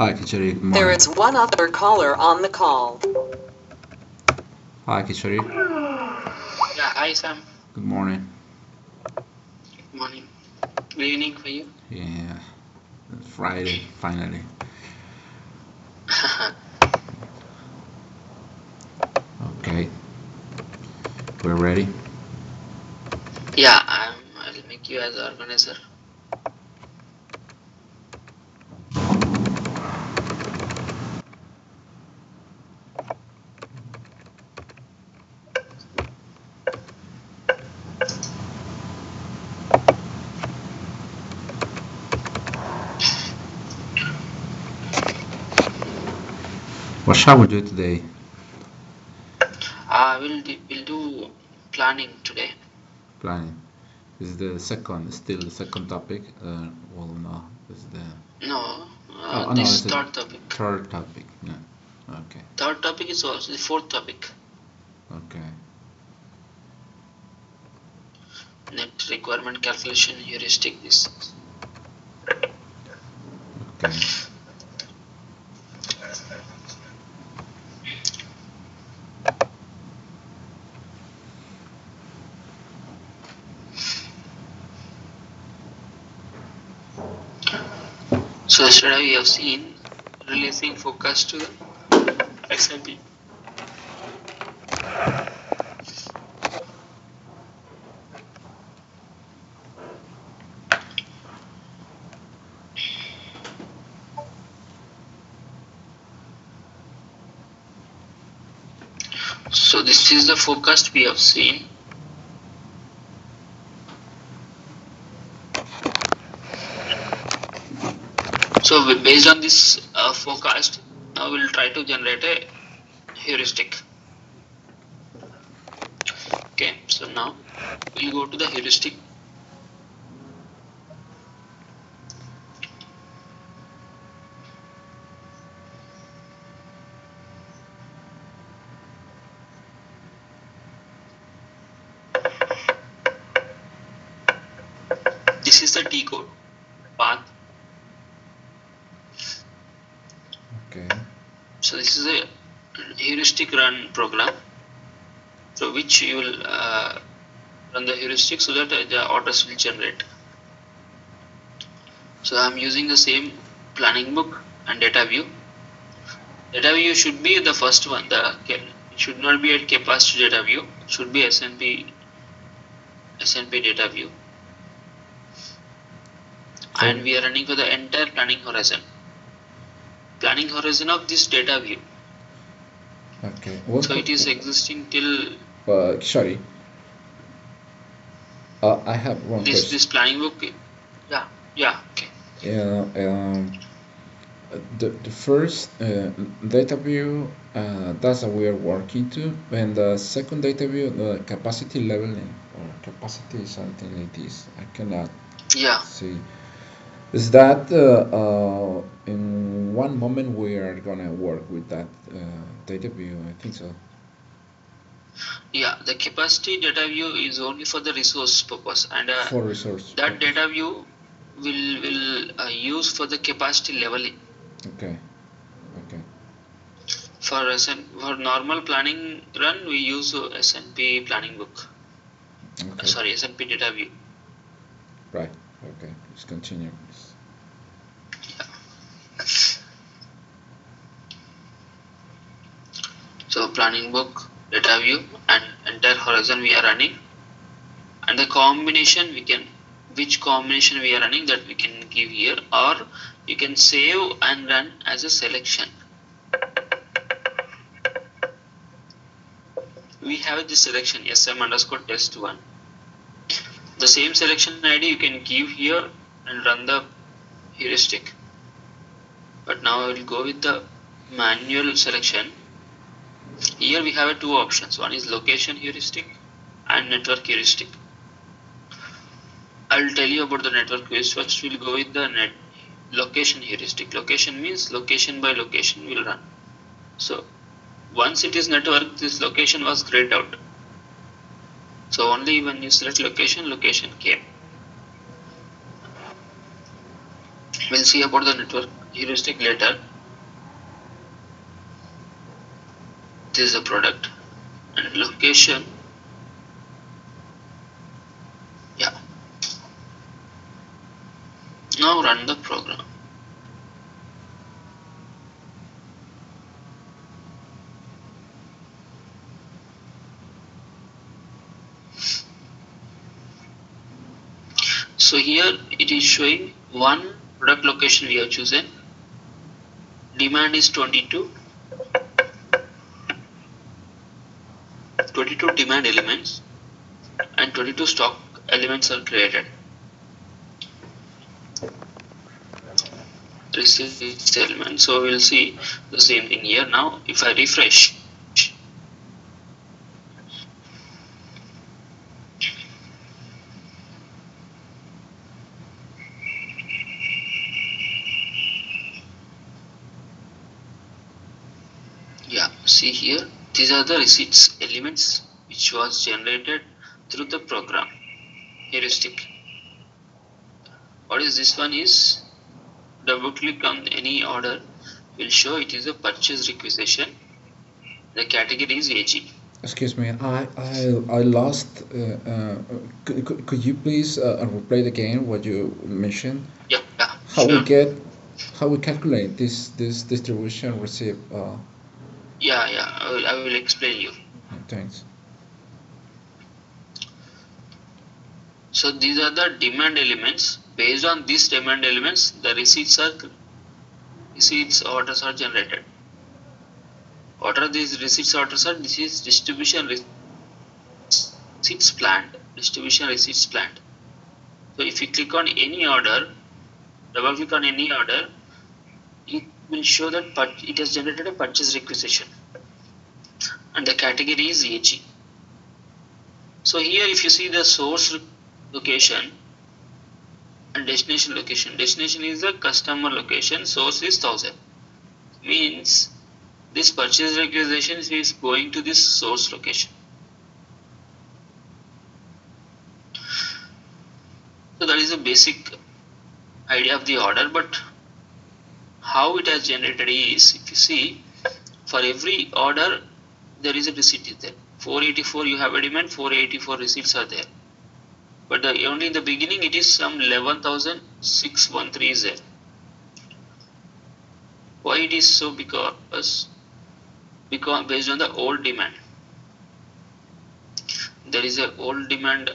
Hi, Kichari. Good morning. There is one other caller on the call. Hi, Kichari. Yeah, hi Sam. Good morning. Good morning. Good evening for you. Yeah, it's Friday, finally. Okay. We're ready? Yeah, I'll make you as organizer. What shall we do today? We'll do planning today. Planning. Is the still the second topic? Well, no, it's the... No, no, this it's the third topic. third topic. Yeah. Okay. Third topic is also the fourth topic. Okay. Net requirement calculation heuristic. This. Okay. So yesterday we have seen releasing focus to the SNP. So this is the forecast we have seen. So based on this forecast, now we'll try to generate a heuristic. Okay, so now we'll go to the heuristic. This is the T code path. Okay. So this is a heuristic run program. So which you will run the heuristic so that the orders will generate. So I'm using the same planning book and data view. Data view should be the first one. It should not be at capacity data view. It should be SNP data view. So, and we are running for the entire planning horizon. Planning horizon of this data view. okay. So it is existing till. Sorry. I have one question. This planning book. Yeah. Okay. Yeah. The first data view that's what we are working to, and the second data view, the capacity leveling or capacity something like this. I cannot see. Is that in one moment we are gonna work with that data view? I think so. Yeah, the capacity data view is only for the resource purpose, and for resource that purpose. data view will use for the capacity leveling. Okay. For normal planning run, we use SNP planning book. Okay. Sorry, SNP data view. Right. Okay. Let's continue. So planning book, data view, and entire horizon we are running, and the combination which combination we are running, that we can give here, or you can save and run as a selection. We have this selection SM_test1. The same selection ID you can give here and run the heuristic. But now I will go with the manual selection. Here we have two options. One is location heuristic and network heuristic. I will tell you about the network heuristic. First we'll go with the location heuristic. Location means location by location will run. So once it is network, this location was grayed out. So only when you select location came. We'll see about the network heuristic later. This is the product and location. Yeah. Now run the program. So here it is showing one product location we have chosen. Demand is 22. 22 demand elements and 22 stock elements are created. Receipts element. So we'll see the same thing here. Now if I refresh, yeah, see here, these are the receipts elements which was generated through the program heuristic. What is this one is, double click on any order will show it is a purchase requisition. The category is AG. Excuse me, I lost. Could you please replay again what you mentioned? Yeah, How we sure. get, how we calculate this distribution receipt? Yeah, I will explain you. Thanks. So these are the demand elements. Based on these demand elements, the receipts orders are generated. What are these receipts orders are? This is distribution receipts planned. Distribution receipts planned. So if you click on any order, double click on any order, it will show that it has generated a purchase requisition and the category is AG. So here if you see the source location and destination location, destination is the customer location, source is 1000. Means this purchase requisition is going to this source location. So that is a basic idea of the order, but how it has generated is, if you see, for every order there is a receipt is there. 484 you have a demand, 484 receipts are there. But only in the beginning it is some 11,613 is there. Why it is so? Because based on the old demand, there is a old demand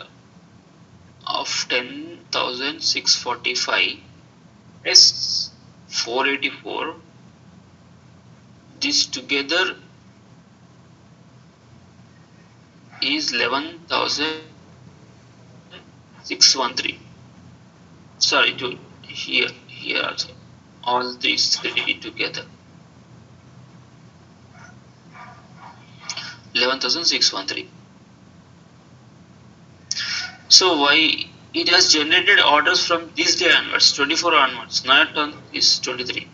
of 10,645 s 484. This together is 11,613. Sorry, to here also, all these three together 11,613. So why it has generated orders from this day onwards, 24 onwards, not on this 23.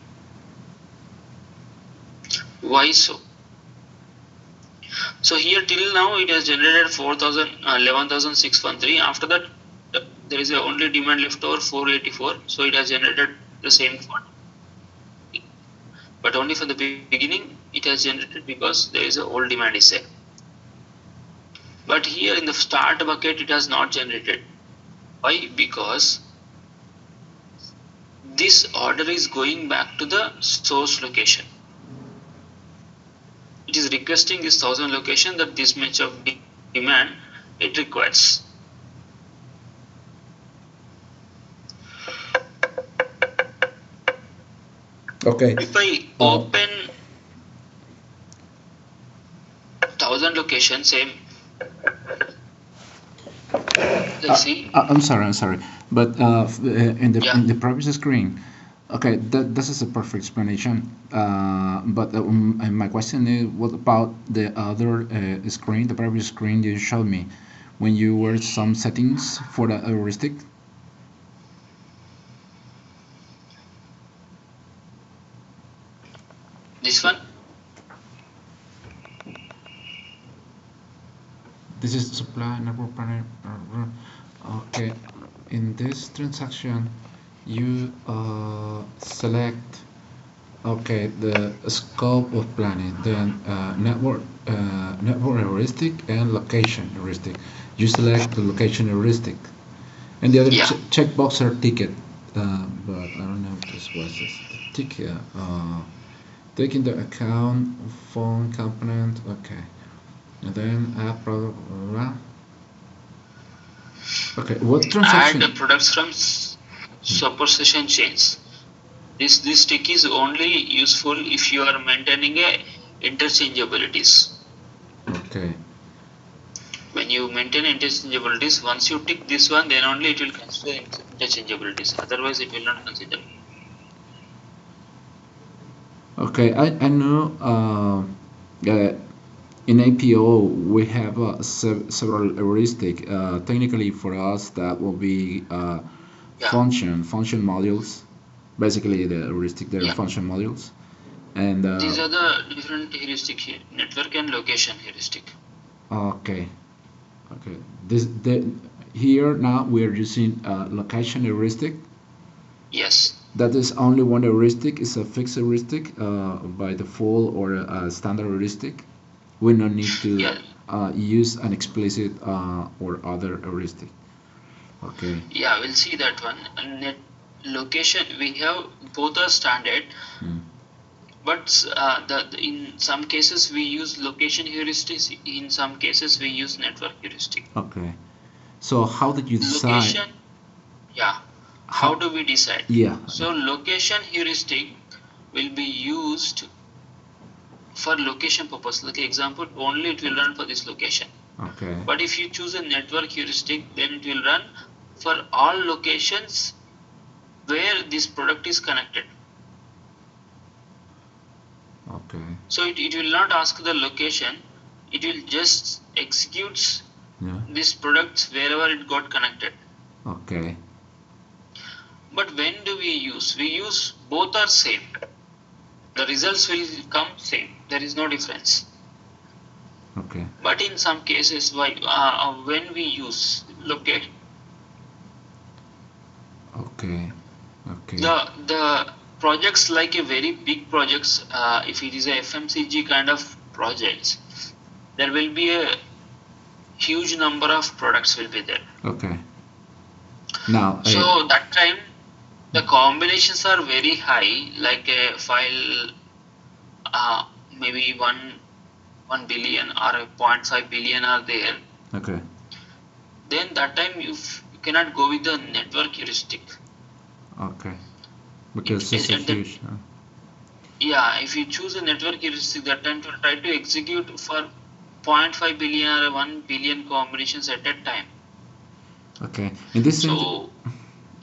Why so? So here till now it has generated 11,613. After that there is a only demand left over 484. So it has generated the same quantity. But only from the beginning it has generated because there is a old demand is there. But here in the start bucket it has not generated. Why? Because this order is going back to the source location. It is requesting this 1000 location that this much of demand it requires. Okay. If I open 1000 location, same. Let's see. I'm sorry, but in the Yeah. previous screen, okay, this is a perfect explanation. But and my question is, what about the other screen, the previous screen you showed me, when you were some settings for the heuristic? This one. This is supply network panel. Okay, in this transaction, you select Okay, the scope of planning, then network heuristic and location heuristic. You select the location heuristic, and the other Yeah, checkbox are ticket. But I don't know if this was this ticket. Take into account phone component. Okay, and then add product. Okay, what add the transaction? products from supersession chains. This tick is only useful if you are maintaining a interchangeabilities. Okay, When you maintain interchangeabilities, once you tick this one, then only it will consider interchangeabilities. Otherwise, it will not consider. okay. I know. In APO, we have several heuristic. Technically, for us, that will be Yeah, function modules. Basically, the heuristic there are yeah. function modules, and These are the different heuristic here: network and location heuristic. okay, okay. This here now we are using location heuristic. Yes. That is only one heuristic. It's a fixed heuristic by default or a standard heuristic. We don't need to Yeah, use an explicit or other heuristic. Okay. yeah. We'll see that one. Net location. We have both are standard, Mm. but in some cases we use location heuristics. In some cases we use network heuristic. Okay. So how did you decide? Location. Yeah. How How? do we decide? Yeah. So location heuristic will be used for location purpose. Like example, only it will run for this location. Okay. But if you choose a network heuristic, then it will run for all locations where this product is connected. Okay. So it will not ask the location, it will just execute Yeah. this product wherever it got connected. Okay. But when do we use? We use both are same. The results will come same. There is no difference. Okay. But in some cases, when we use locate, Okay. Okay. the projects like a very big projects, if it is a FMCG kind of projects, there will be a huge number of products will be there. Okay. Now, So that time the combinations are very high, like a file, maybe 1 billion or a 0.5 billion are there. okay. Then that time you cannot go with the network heuristic. Okay. Because it's a At the huge. Yeah, if you choose a network heuristic, that time to try to execute for 0.5 billion or 1 billion combinations at a time. Okay. In this sense, So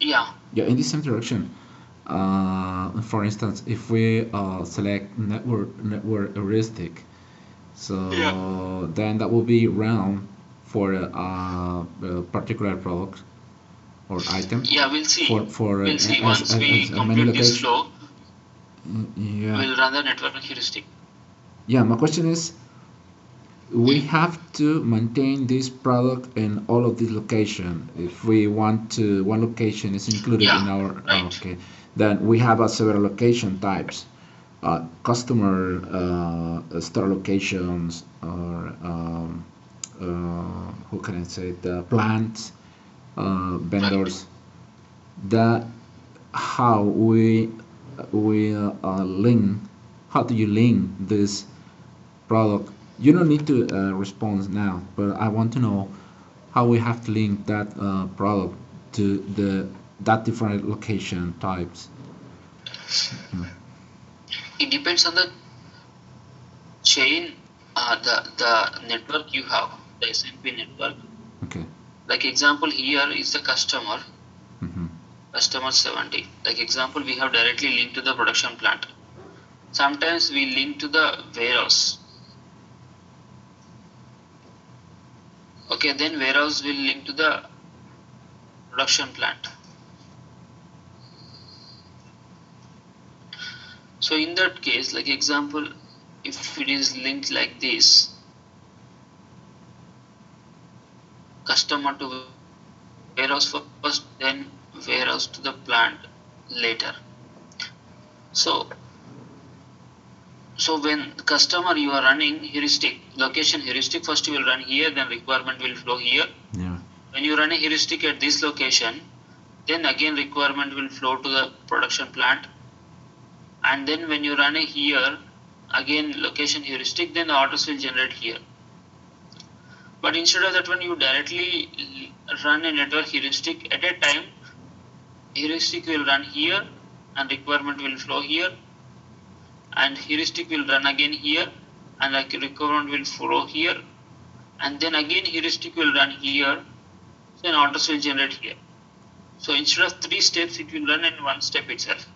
yeah, yeah, in this interaction, for instance, if we select network heuristic, yeah, so then that will be round for a particular product or item yeah. We'll see. for We'll see once as we many complete this locations. flow. Yeah, We'll run the network heuristic. yeah. My question is, we have to maintain this product in all of these locations. If we want to, one location is included Yeah, in our right. okay, then we have several location types. Customer store locations or who can I say the plants Right. vendors that how we link how do you link this product. You don't need to respond now, but I want to know how we have to link that product to the that different location types. Mm. It depends on the chain, the network you have, the SNP network. Okay. Like example here is the Mm-hmm. customer 70. Like example, we have directly linked to the production plant. Sometimes we link to the warehouse. Okay, then warehouse will link to the production plant. So in that case, like example, if it is linked like this, customer to warehouse first, then warehouse to the plant later. So So when customer you are running heuristic, location heuristic, first you will run here, then requirement will flow here. Yeah. When you run a heuristic at this location, then again requirement will flow to the production plant. And then when you run a here, again location heuristic, then the orders will generate here. But instead of that one, you directly run a network heuristic at a time. Heuristic will run here and requirement will flow here, and heuristic will run again here and requirement will flow here, and then again heuristic will run here, then orders will generate here. So instead of 3 steps, it will run in 1 step itself.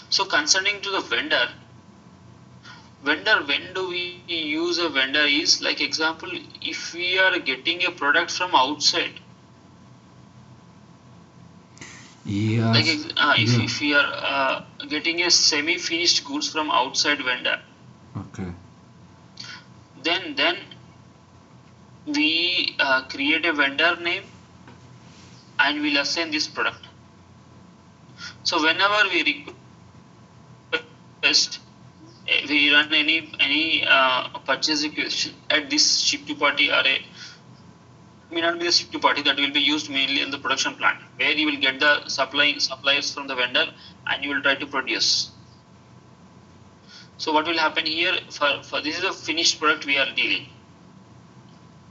So concerning to the vendor, when do we use a vendor is like example, if we are getting a product from outside, Yes. like Yeah. if we are getting a semi-finished goods from outside vendor, Okay. then we create a vendor name and we'll assign this product. So whenever we request, we run any purchase request at this ship to party array, may not be the ship to party, that will be used mainly in the production plant, where you will get the suppliers from the vendor and you will try to produce. So what will happen here, for this is a finished product we are dealing.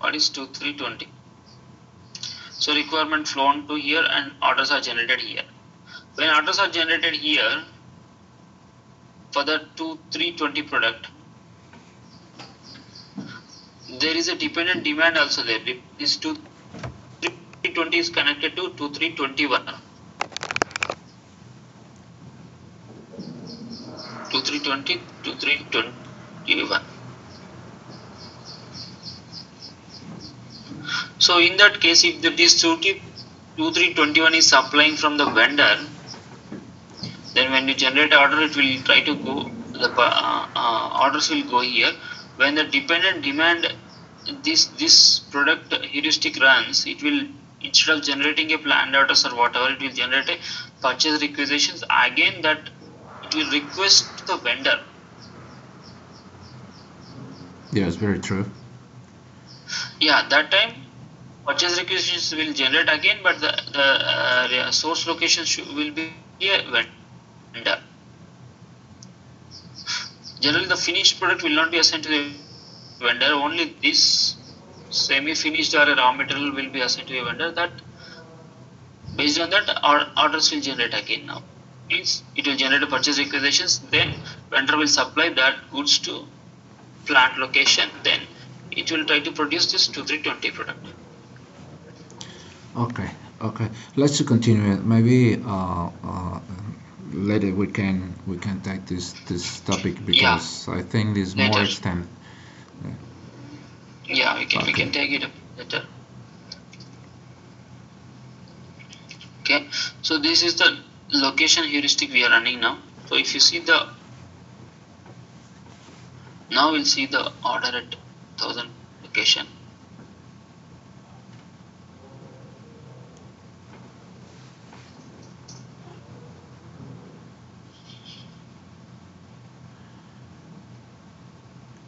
What is 2320? So requirement flown to here and orders are generated here. When orders are generated here for the 2320 product, there is a dependent demand also there. This 2320 is connected to 2321. 2320, 2321. So in that case, if this 2321 is supplying from the vendor, then when you generate order, it will try to go, the orders will go here. When the dependent demand, this product heuristic runs, it will, instead of generating a planned orders or whatever, it will generate a purchase requisitions. Again, that it will request the vendor. Yes, very true. Yeah, that time purchase requisitions will generate again, but the source location will be a vendor. Generally, the finished product will not be assigned to the vendor. Only this semi-finished or a raw material will be assigned to a vendor. That based on that, orders will generate again. Now means it will generate a purchase requisitions. Then vendor will supply that goods to plant location. Then it will try to produce this 2320 product. Okay. Let's continue. Maybe later we can take this topic because I think this later. more extended. Yeah, we can take it up later. Okay, so this is the location heuristic we are running now. So if you see now we'll see the order at 1000 location.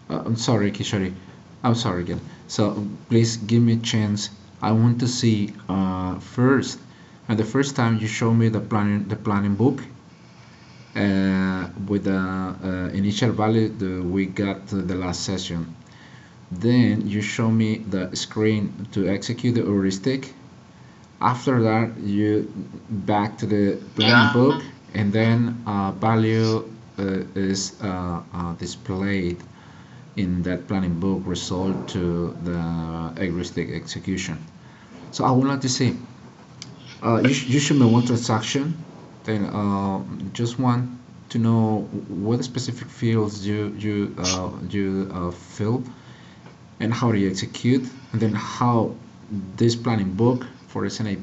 I'm sorry, Kishori. I'm sorry again. So please give me a chance. I want to see first. And the first time you show me the planning book with the initial value we got the last session. Then you show me the screen to execute the heuristic. After that, you back to the planning book, and then value is displayed in that planning book result to the heuristic execution. So I would like to see you show me one transaction, then just want to know what specific fields you fill and how do you execute, and then how this planning book for Snap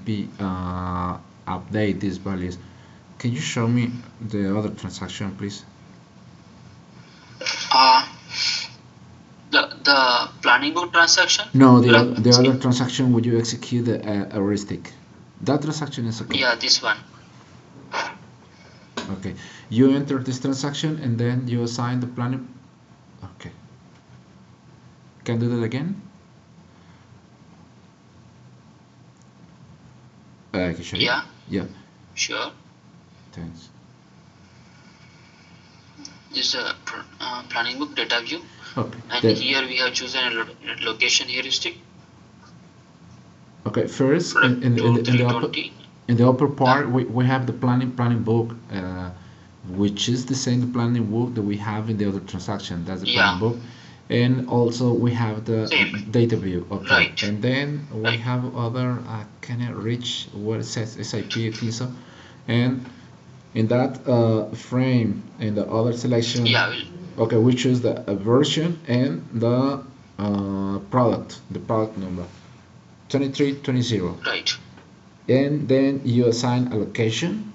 update these values. Can you show me the other transaction, please? The planning book transaction? No, the other transaction would you execute the heuristic. That transaction is okay. Yeah, this one. Okay, you enter this transaction and then you assign the planning. Okay, can do that again. Kishori? Yeah, Yeah, sure. thanks. This is a planning book data view, Okay, and then here we have chosen a location heuristic. okay. First, Product to 320. in the upper Yeah, part, we have the planning book, which is the same planning book that we have in the other transaction. That's the planning yeah, book, and also we have the same. data view. Okay, Right, and then we right. have other kind of rich what it says SIP I think so, and in that frame in the other selection, Yeah, okay, we choose the version and the the product number 2320, right. and then you assign a location,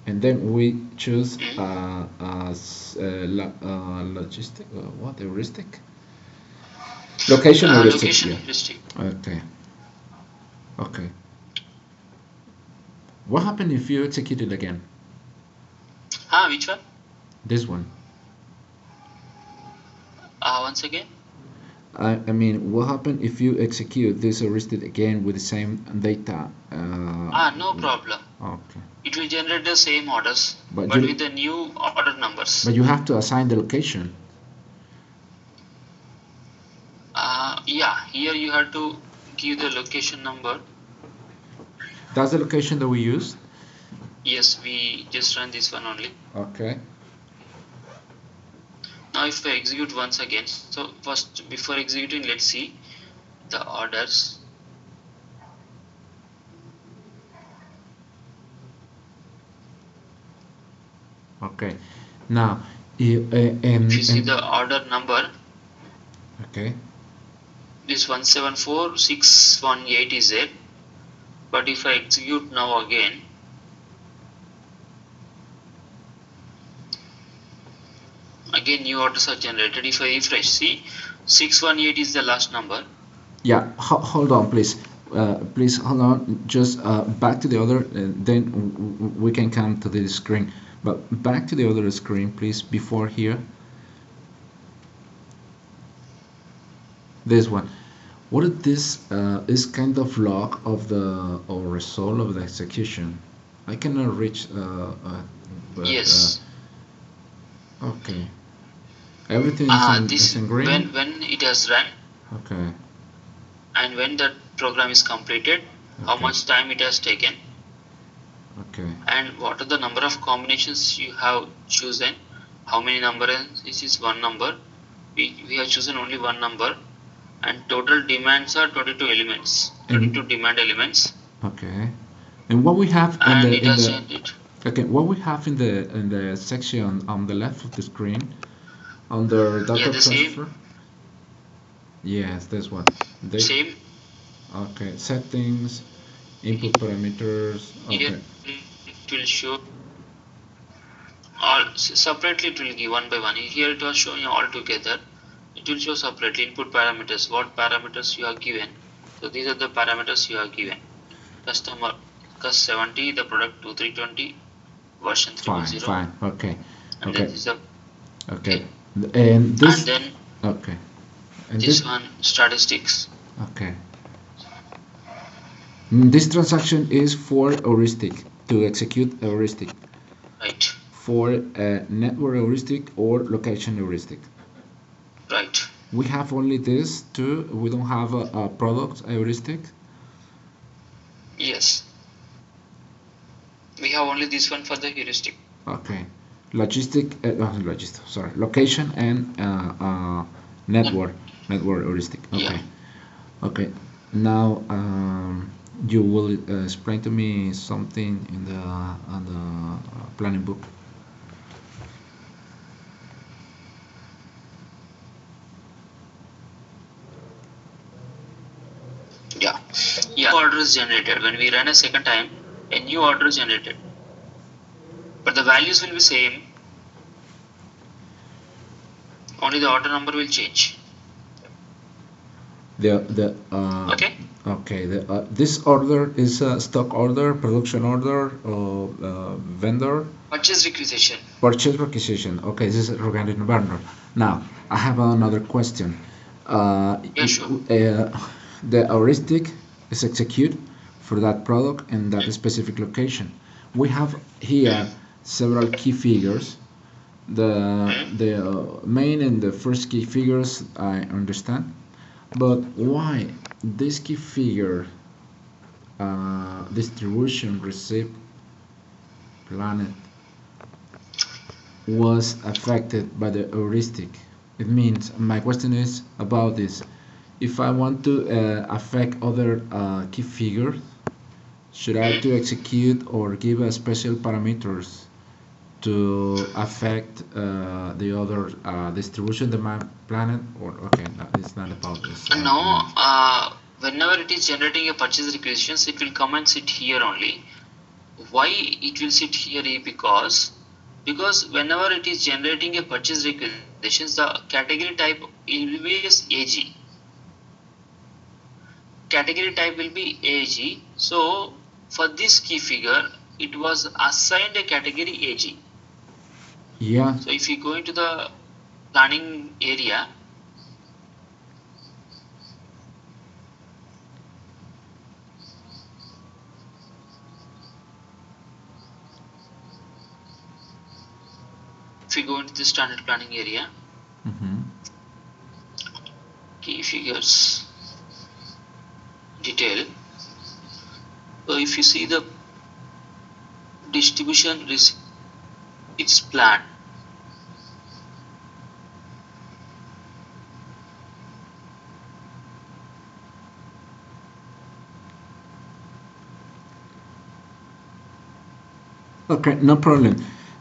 and then we choose Mm. logistic what heuristic location heuristic, Location yeah. heuristic. Okay, okay. What happened if you execute it again? Which one? This one. Once again. I mean, what happened if you execute this heuristic again with the same data? No problem. Okay, It will generate the same orders, but but with you the new order numbers. have to assign the location. Yeah, here you have to give the location number. That's the location that we use. Yes, we just run this one only. Okay. Now if I execute once again, so first before executing, let's see the orders. Okay. Now, If you see and the order number, okay. this 174,618 is there. But if I execute now again, again new orders are generated. If I refresh, see 618 is the last number. Yeah. Hold on, please. Please hold on. Just back to the other. Then we can come to this screen. But back to the other screen, please. Before here. This one. What is this? Is kind of log of the or result of the execution. I cannot reach. But Yes. okay. Everything is This in green. when it has run Okay. and when the program is completed, how Okay. much time it has taken, Okay. and what are the number of combinations you have chosen. How many numbers? This is one number. We have chosen only one number, and total demands are 22 elements. 22 demand elements, Okay. And what we have and it has changed it. okay, what we have in the section on the left of the screen under Yeah, data the transfer. same Yes, this one. same Okay, settings, input parameters. here. Okay. It will show all separately. It will give one by one. Here it was showing all together. It will show separately input parameters, what parameters you are given. So these are the parameters you are given. Customer cus 70, the product 2320, version Fine, 310, fine. Okay. and then Okay. this is the Okay. okay, And and this then okay. And this one statistics. okay. This transaction is for heuristic to execute a heuristic Right, for a network heuristic or location heuristic. right. We have only this two. We don't have a product heuristic. Yes, we have only this one for the heuristic. Okay. Logistic. Sorry. Location and network. Network heuristic. Yeah, Okay. Okay. Now you will explain to me something in the on the planning book. yeah, yeah. Order is generated when we run a second time. A new order is generated, but the values will be same. Only the order number will change. The Okay. Okay, this order is a stock order, production order, or vendor Purchase requisition. purchase requisition. Okay, this is regarding vendor. Now, I have another question. Yeah, sure. The heuristic is executed for that product in that specific location. We have here several key figures. The main and the first key figures I understand, but why this key figure distribution receipt planet was affected by the heuristic? It means my question is about this. If I want to affect other key figures, should I to execute or give a special parameters to affect the other distribution the map planet, or okay, no, it's not about this. Now, whenever it is generating a purchase requisitions, it will come and sit here only. Why it will sit here? Because whenever it is generating a purchase requisitions, the category type will be AG. Category type will be AG. So for this key figure, it was assigned a category AG. Yeah. So if you go into the planning area, if you go into the standard planning area, key figures detail. So if you see the distribution it's planned. Okay, no problem.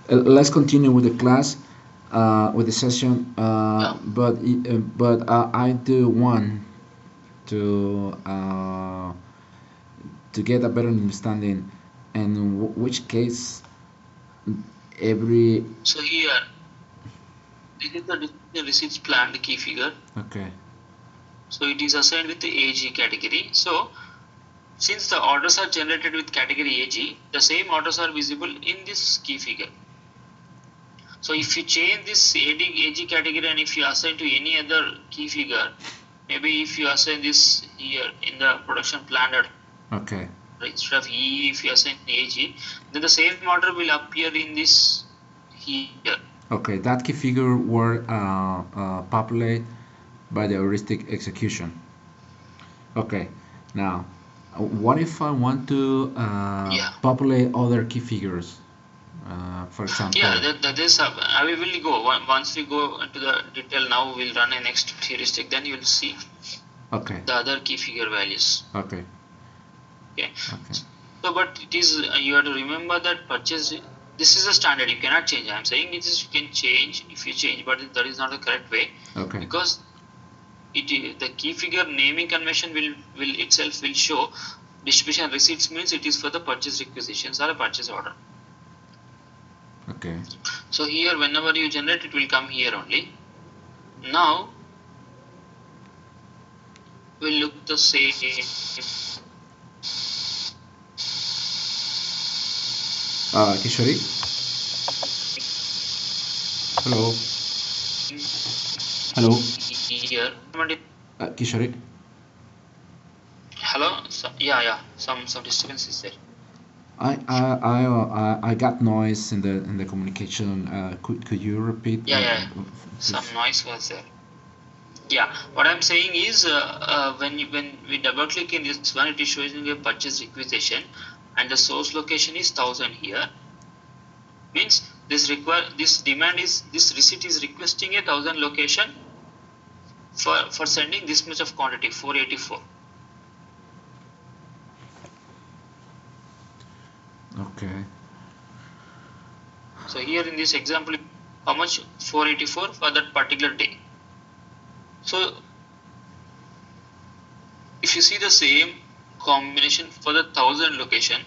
Let's continue with the class, with the session. Yeah. But I do want to get a better understanding, in which case every. So here, this is the distribution receipts planned key figure. Okay. So it is assigned with the AG category. So since the orders are generated with category AG, the same orders are visible in this key figure. So if you change this AG category and if you assign to any other key figure, maybe if you assign this here in the production planner, okay, instead of E, if you assign AG, then the same order will appear in this here. Okay, that key figure were populated by the heuristic execution. Okay, now what if I want to populate other key figures? For example. Yeah, that is. We will go once we go into the detail. Now we'll run a next heuristic. Then you'll see. Okay. The other key figure values. Okay. Okay. So, but it is you have to remember that purchase. This is a standard. You cannot change. I am saying it is you can change if you change, but that is not the correct way. Okay. Because the key figure naming convention will itself will show distribution receipts means it is for the purchase requisitions or a purchase order. Okay. So here whenever you generate it will come here only. Now we'll look the same. Kishori? Hello? Hello? Here. Kishori? Hello? Yeah. Some disturbance is there. I got noise in the communication. Could you repeat? Yeah. Some noise was there. Yeah. What I'm saying is when we double click in this one, it is showing a purchase requisition, and the source location is 1000 here. Means this receipt is requesting a 1000 location for sending this much of quantity 484. Okay. So here in this example, how much 484 for that particular day. So if you see the same combination for the 1000 location,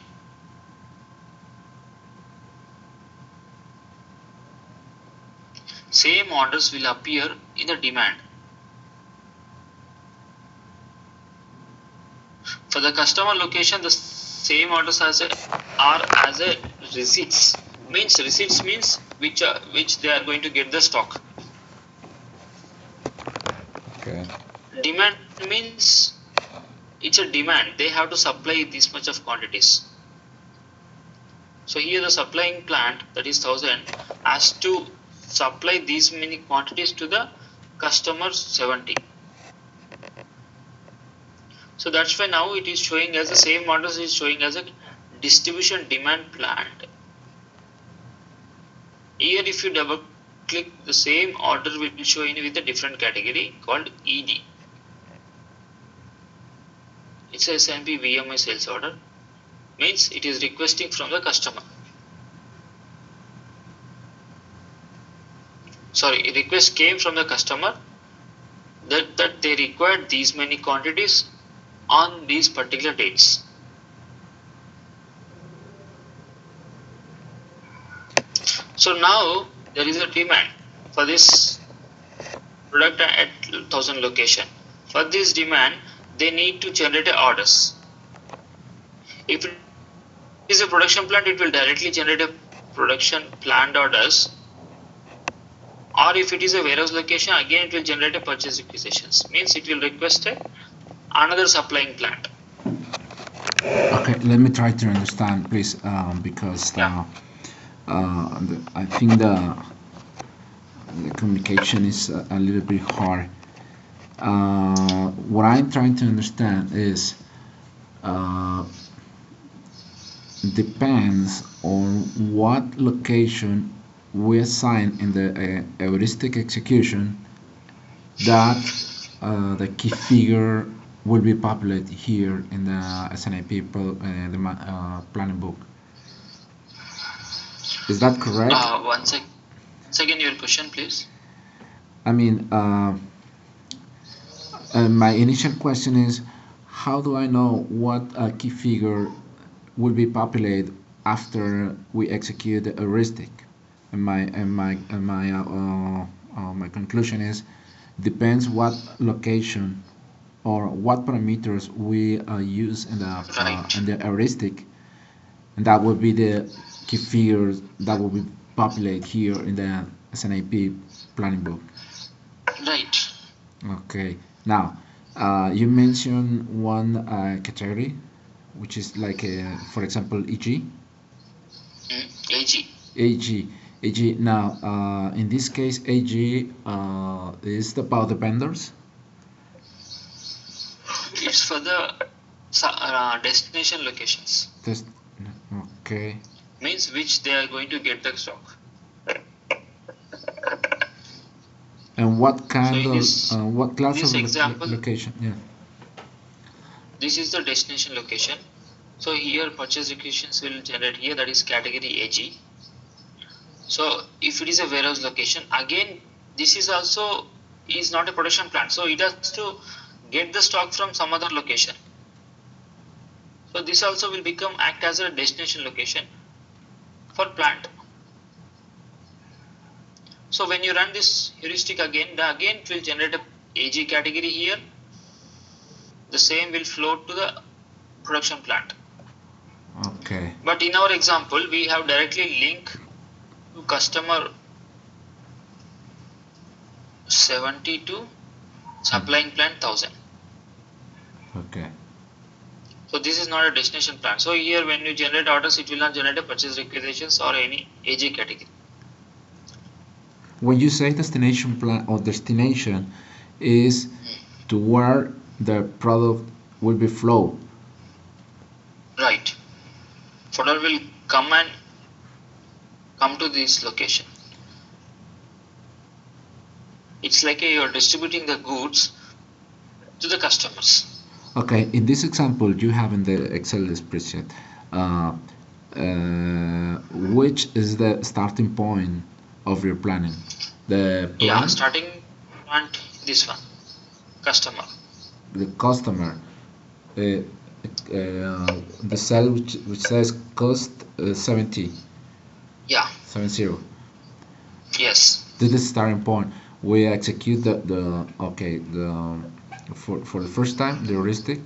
same orders will appear, in the demand. For the customer location, the same orders are as a receipts. Receipts means which they are going to get the stock. Okay. Demand means it's a demand. They have to supply this much of quantities. So here the supplying plant, that is 1000, has to supply these many quantities to the customer 70. So that's why now it is showing as the same orders is showing as a distribution demand plant. Here if you double click, the same order will show in with a different category called ED. It's a SNP VMI sales order. Means it is requesting from the customer. Sorry, a request came from the customer that they required these many quantities on these particular dates. So now there is a demand for this product at 1000 location. For this demand, they need to generate orders. If it is a production plant, it will directly generate a production planned orders. Or if it is a warehouse location, again it will generate a purchase requisitions. Means it will request another supplying plant. Okay, let me try to understand, please, because Yeah. I think the communication is a little bit hard. What I'm trying to understand is depends on what location we assign in the heuristic execution that the key figure will be populated here in the SNP planning book. Is that correct? One second, your question, please. I mean, my initial question is, how do I know what key figure will be populated after we execute the heuristic? And my conclusion is, depends what location or what parameters we use in the heuristic, and that will be the key figures that will be populated here in the SNAP planning book. Right. Okay. Now, you mentioned one category, which is like, for example, EG. AG. AG. Now, in this case, AG is about the vendors. It's for the destination locations. Okay. Means which they are going to get the stock. And what kind So of what class this of example, location? Yeah. This is the destination location. So here purchase requisitions will generate here, that is category AG. So if it is a warehouse location, again this is also is not a production plant, so it has to get the stock from some other location. So this also will become act as a destination location for plant. So when you run this heuristic again it will generate a AG category here. The same will flow to the production plant. Okay. But in our example, we have directly linked to customer 72, supplying plant 1000. Okay. So this is not a destination plant. So here when you generate orders, it will not generate a purchase requisitions or any AG category. When you say destination plan or destination is to where the product will be flowed. Right. Product will come to this location. It's like you're distributing the goods to the customers. Okay, in this example you have in the Excel spreadsheet, which is the starting point of your planning? The plan? Yeah, starting point, this one, customer. The customer, the cell which says cost 70. Yeah. 70. Yes. This is the starting point. We execute for the first time the heuristic.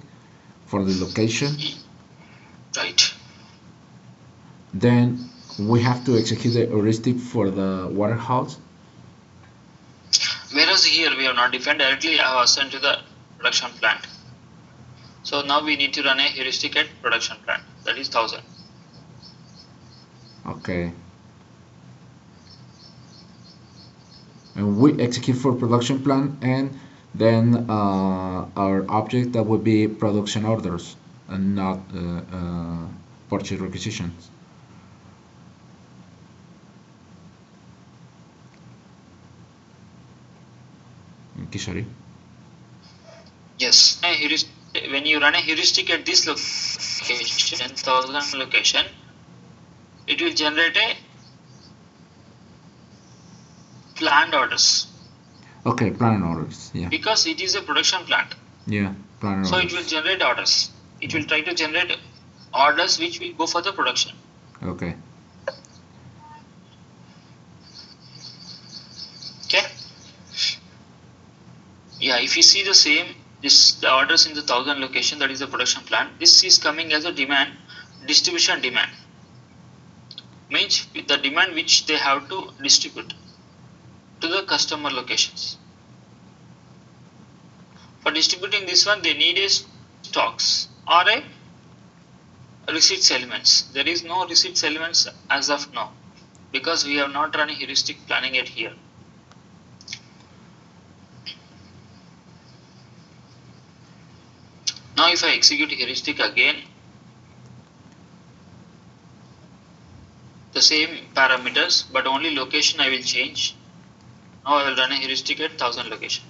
for the location. Right. Then we have to execute the heuristic for the warehouse. Whereas here we have not defined directly, I have assigned to the production plant. So now we need to run a heuristic at production plant, that is 1000. Okay. And we execute for production plan, and then our object that would be production orders and not purchase requisitions. Okay, sorry. Yes. When you run a heuristic at this location, 1000 location, it will generate a planned orders. Okay, plan orders. Yeah. Because it is a production plant. Yeah, plan orders. So it will generate orders. It will try to generate orders which will go for the production. Okay. Okay. Yeah, if you see the same, the orders in the 1000 location, that is the production plant. This is coming as a demand, distribution demand. Means the demand which they have to distribute to the customer locations. For distributing this one, they need a stocks or a receipts elements. There is no receipts elements as of now because we have not run a heuristic planning yet here. Now if I execute heuristic again, the same parameters but only location I will change. Now I will run a heuristic at 1000 location.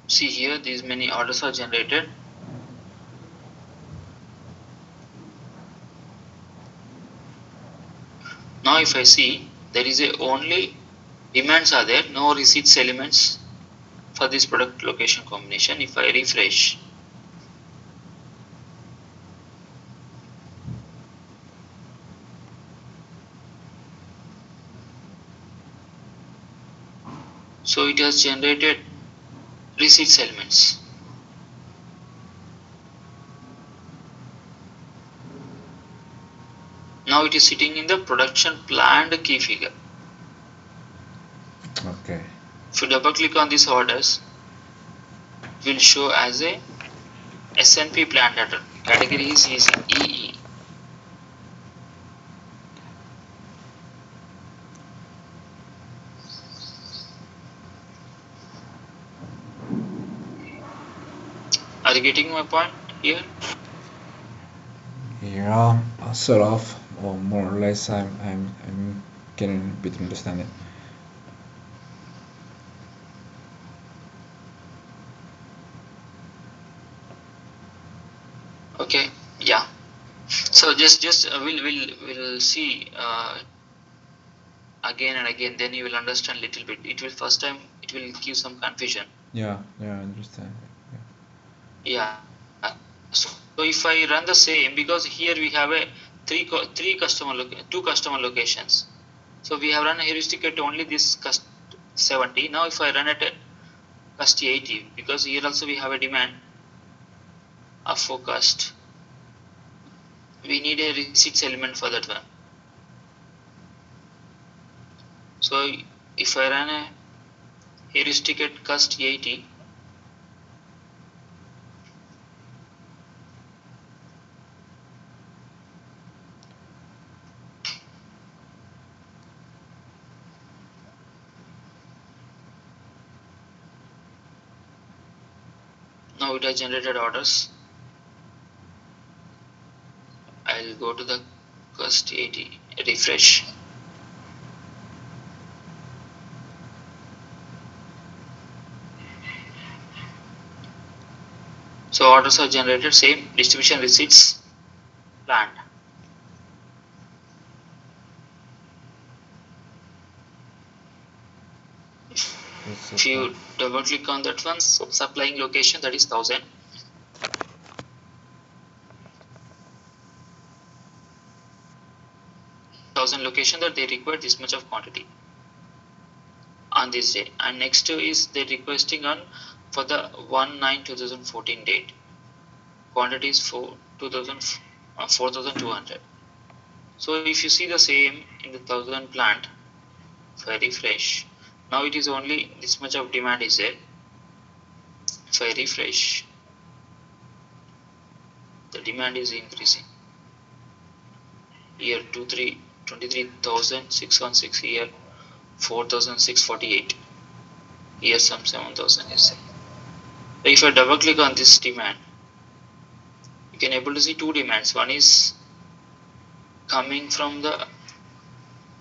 See here, these many orders are generated. Now if I see, there is only demands are there, no receipts elements for this product location combination. If I refresh, so it has generated receipts elements. Now it is sitting in the production planned key figure. Okay. If you double click on these orders, it will show as a SNP planned data. Category is EE. Are you getting my point here? Yeah, sort of, or more or less. I'm getting a bit of understanding. Okay, yeah. So just we'll see again and again. Then you will understand little bit. It will first time it will give some confusion. Yeah, I understand. Yeah. So if I run the same, because here we have a two customer locations. So we have run a heuristic at only this 70. Now if I run at a cust 80, because here also we have a demand of forecast. We need a receipts element for that one. So if I run a heuristic at cust 80, now it has generated orders. I'll go to the cust 80, refresh. So orders are generated, same distribution receipts planned. If you double click on that one, supplying location, that is 1000. 1000 location that they require this much of quantity on this day, and next is they requesting on for the 1/9/2014 date quantities for 4200. So if you see the same in the 1000 plant, very fresh. Now it is only this much of demand is there. Very fresh. The demand is increasing. Year 23,616, year 4,648, here some 7,000 is there. So if I double click on this demand, you can able to see two demands. One is coming from the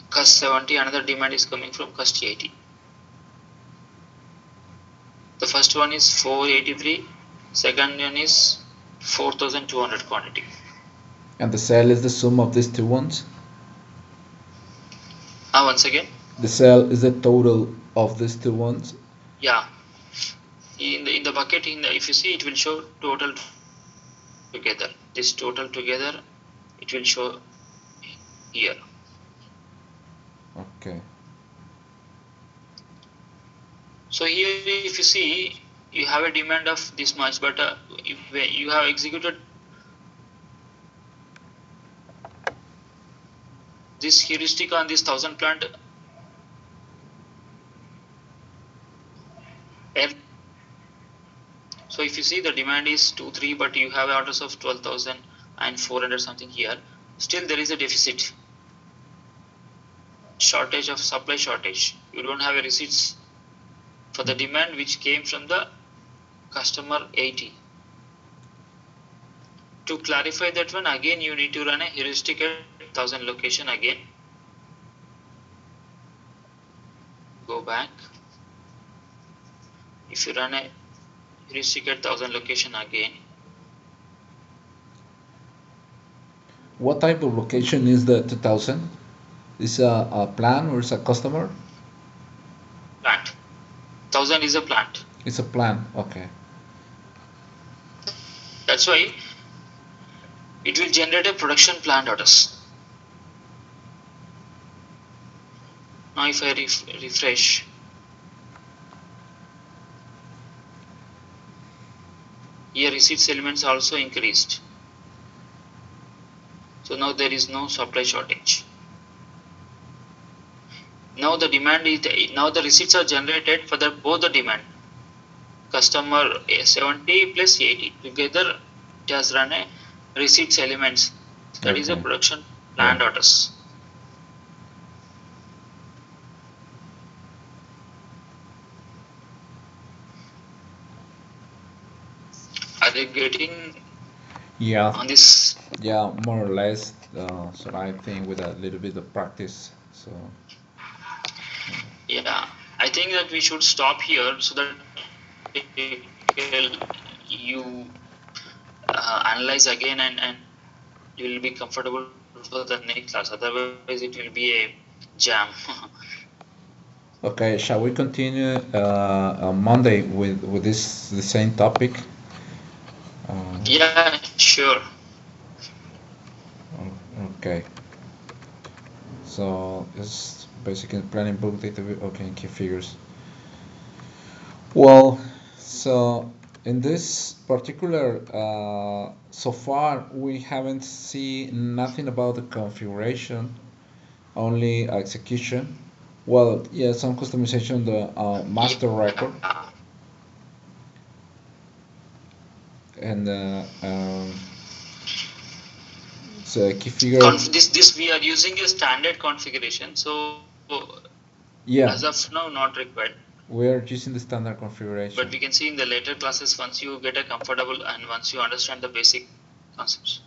cust 70, another demand is coming from cust 80. The first one is 483, second one is 4,200 quantity. And the cell is the sum of these two ones? Once again? The cell is the total of these two ones? Yeah. In the bucket, if you see, it will show total together. This total together, it will show here. Okay. So here, if you see, you have a demand of this much, but if you have executed this heuristic on this 1000 plant, so if you see the demand is 2-3, but you have orders of 12,400 something here, still there is a deficit, shortage of supply shortage. You don't have a receipts for the demand which came from the customer 80. To clarify that one, again you need to run a heuristic at 1000 location again. Go back. If you run a heuristic at 1000 location again. What type of location is the 2000? Is a plant or is a customer? Plant. 1000 is a plant. It's a plant, okay. That's why it will generate a production plant orders. Now if I refresh, here receipts elements also increased. So now there is no supply shortage. Now the demand is now the receipts are generated for both the demand. Customer 70 plus 80 together it has run a receipts elements. That is a production plant orders. Are they getting on this? Yeah, more or less. So I think with a little bit of practice. So yeah, I think that we should stop here so that you analyze again and you will be comfortable for the next class. Otherwise, it will be a jam. Okay, shall we continue on Monday with the same topic? Yeah, sure. Okay. So it's basically planning book data. Okay, key figures. Well, so in this particular, so far we haven't seen nothing about the configuration, only execution. Well, yeah, some customization, the master record, and so key figure. This we are using a standard configuration, so yeah, as of now not required. We are using the standard configuration. But we can see in the later classes once you get a comfortable and once you understand the basic concepts.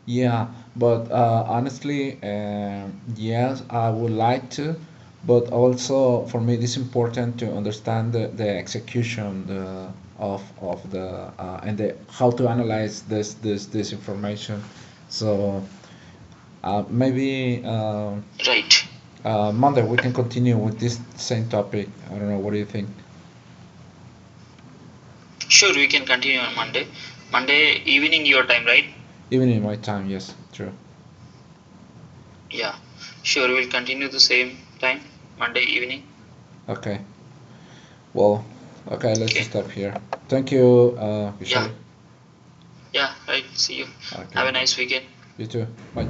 Yeah, but honestly, yes, I would like to, but also for me, it is important to understand the execution of the and how to analyze this information. So maybe right. Monday we can continue with this same topic. I don't know. What do you think? Sure, we can continue on Monday. Monday evening your time, right? Evening my time, yes, true. Yeah, sure. We'll continue the same time, Monday evening. Okay. Well, okay, let's Okay. stop here. Thank you, Yeah. Vishal. Yeah. Right. See you. Okay, Have a bye. nice weekend. You too. Bye.